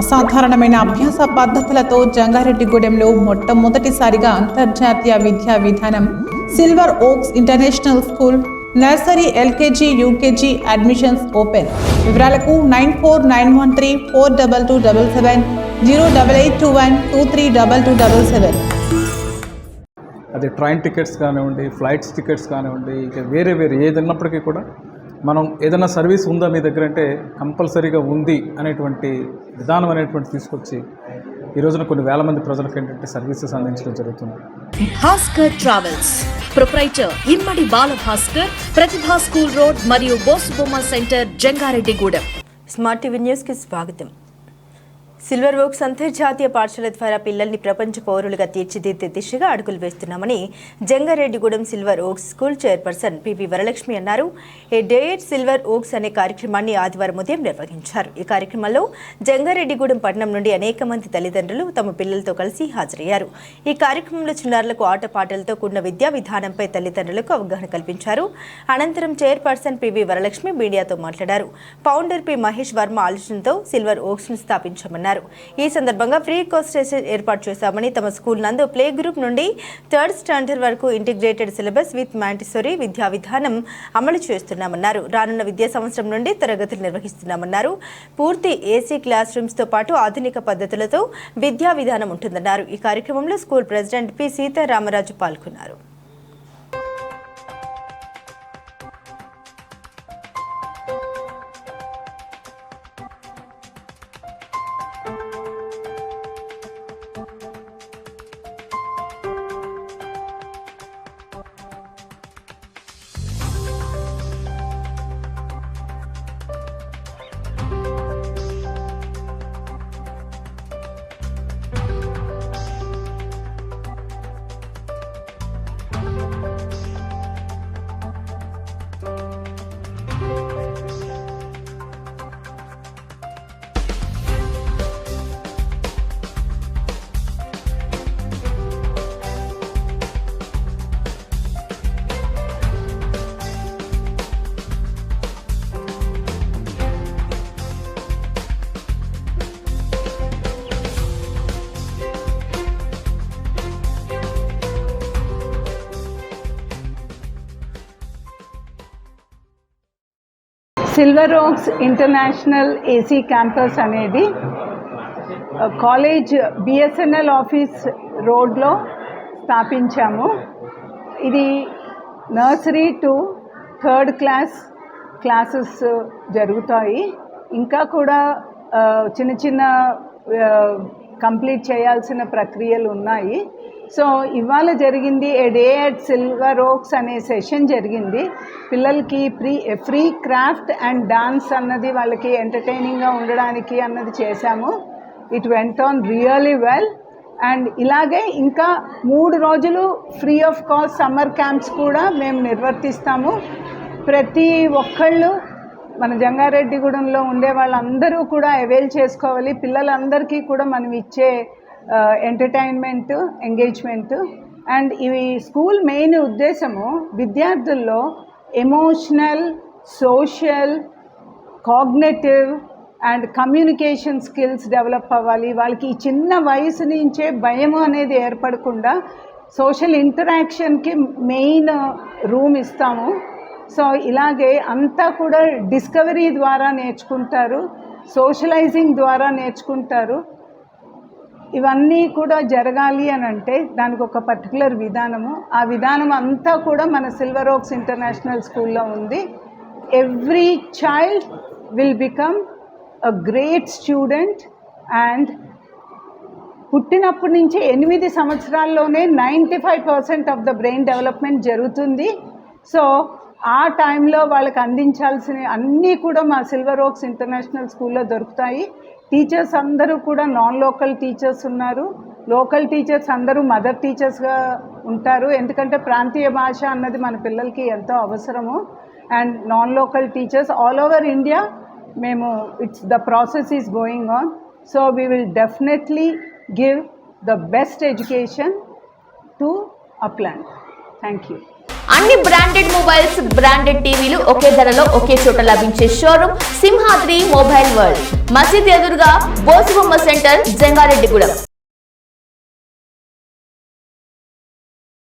అసాధారణమైన అభ్యాస పద్ధతులతో జంగారెడ్డిగూడెంలో మొట్టమొదటిసారిగా అంతర్జాతీయ విద్యా విధానం Silver Oaks International School nursery LKG UKG admissions open. వివరాలకు 9491342277 08821232277. అది ట్రైన్ టికెట్స్ కానివ్వండి, ఫ్లైట్స్ టికెట్స్ కానివ్వండి, ఇక వేరే ఏదన్నప్పటికీ కూడా మనం ఏదైనా సర్వీస్ ఉందా మీ దగ్గర అంటే కంపల్సరీగా ఉంది అనేటువంటి విధానం అనేటువంటి తీసుకొచ్చి ఈ రోజున కొన్ని వేల మంది ప్రజలకు ఏంటంటే సర్వీసెస్ అందించడం జరుగుతుంది. Bhaskar Travels proprietor Immadi Bala Bhaskar, Pratibha school road మరియు Bosubomma centre, Jangareddygudem. Smart TV News కి స్వాగతం. సిల్వర్ ఓక్స్ అంతర్జాతీయ పాఠశాల ద్వారా పిల్లల్ని ప్రపంచ పౌరులుగా తీర్చిదిద్దే దిశగా అడుగులు వేస్తున్నామని Jangareddygudem Silver Oaks school chairperson PV Varalakshmi అన్నారు. A day at Silver Oaks అనే కార్యక్రమాన్ని ఆదివారం ఉదయం నిర్వహించారు. ఈ కార్యక్రమంలో జంగారెడ్డిగూడెం పట్టణం నుండి అనేక మంది తల్లిదండ్రులు తమ పిల్లలతో కలిసి హాజరయ్యారు. ఈ కార్యక్రమంలో చిన్నారులకు ఆటపాటలతో కూడిన విద్యా విధానంపై తల్లిదండ్రులకు అవగాహన కల్పించారు. అనంతరం చైర్పర్సన్ పివి వరలక్ష్మి మీడియాతో మాట్లాడారు. ఫౌండర్ పి మహేష్ వర్మ ఆలోచనతో సిల్వర్ ఓక్స్ ను స్థాపించామన్నారు. ఈ సందర్భంగా ఫ్రీ కోర్స్ స్టేషన్ ఏర్పాటు చేశామని, తమ స్కూల్ నందు ప్లే గ్రూప్ నుండి 3rd స్టాండర్డ్ వరకు ఇంటిగ్రేటెడ్ సిలబస్ విత్ మాంటిసోరీ విద్యా విధానం అమలు చేస్తున్నామన్నారు. రానున్న విద్యా సంవత్సరం నుండి తరగతులు నిర్వహిస్తున్నామన్నారు. పూర్తి ఏసీ క్లాస్ రూమ్స్ తో పాటు ఆధునిక పద్ధతులతో విద్యా విధానం ఉంటుందన్నారు. ఈ కార్యక్రమంలో స్కూల్ ప్రెసిడెంట్ పి సీతారామరాజు పాల్గొన్నారు. Silver Oaks international AC campus అనేది కాలేజ్ బిఎస్ఎన్ఎల్ ఆఫీస్ రోడ్లో స్థాపించాము. ఇది నర్సరీ టు 3rd క్లాసెస్ జరుగుతాయి. ఇంకా కూడా చిన్న కంప్లీట్ చేయాల్సిన ప్రక్రియలు ఉన్నాయి. సో ఇవాళ జరిగింది ఏ డే అట్ సిల్వర్ ఓక్స్ అనే సెషన్ జరిగింది. పిల్లలకి ఫ్రీ క్రాఫ్ట్ అండ్ డాన్స్ అన్నది వాళ్ళకి ఎంటర్టైనింగ్గా ఉండడానికి అన్నది చేశాము. It went on really well. And ఇలాగే ఇంకా 3 రోజులు free of cost summer camps కూడా మేము నిర్వర్తిస్తాము. ప్రతి ఒక్కళ్ళు మన జంగారెడ్డిగూడెంలో ఉండే వాళ్ళందరూ కూడా అవైల్ చేసుకోవాలి. పిల్లలందరికీ కూడా మనం ఇచ్చే ఎంటర్టైన్మెంట్, ఎంగేజ్మెంట్. అండ్ ఇవి స్కూల్ మెయిన్ ఉద్దేశము విద్యార్థుల్లో emotional, social, cognitive and communication skills develop అవ్వాలి. వాళ్ళకి ఈ చిన్న వయసు నుంచే భయం అనేది ఏర్పడకుండా సోషల్ ఇంటరాక్షన్కి మెయిన్ రూమ్ ఇస్తాము. సో ఇలాగే అంతా కూడా డిస్కవరీ ద్వారా నేర్చుకుంటారు, సోషలైజింగ్ ద్వారా నేర్చుకుంటారు. ఇవన్నీ కూడా జరగాలి అని అంటే దానికి ఒక పర్టికులర్ విధానము, ఆ విధానం అంతా కూడా మన సిల్వర్ ఓక్స్ ఇంటర్నేషనల్ స్కూల్లో ఉంది. Every child will become a great student. And పుట్టినప్పటి నుంచి 8 సంవత్సరాల్లోనే 95% ఆఫ్ ద బ్రెయిన్ డెవలప్మెంట్ జరుగుతుంది. సో ఆ టైంలో వాళ్ళకి అందించాల్సిన అన్నీ కూడా మా సిల్వర్ ఓక్స్ ఇంటర్నేషనల్ స్కూల్లో దొరుకుతాయి. టీచర్స్ అందరూ కూడా నాన్ లోకల్ టీచర్స్ ఉన్నారు. లోకల్ టీచర్స్ అందరూ మదర్ టీచర్స్గా ఉంటారు. ఎందుకంటే ప్రాంతీయ భాష అన్నది మన పిల్లలకి ఎంతో అవసరము. And non local teachers all over India మేము the process is going on. So we will definitely give the best education to అప్లాంట్. Thank you. అన్ని బ్రాండెడ్ మొబైల్స్, బ్రాండెడ్ టీవీలు ఒకే ధరలో ఒకే చోట లభించే షోరూమ్ సింహాద్రి మొబైల్ వరల్డ్, మసీద్ ఎదురుగా బోసుబొమ్మ సెంటర్, జంగారెడ్డిగూడెం.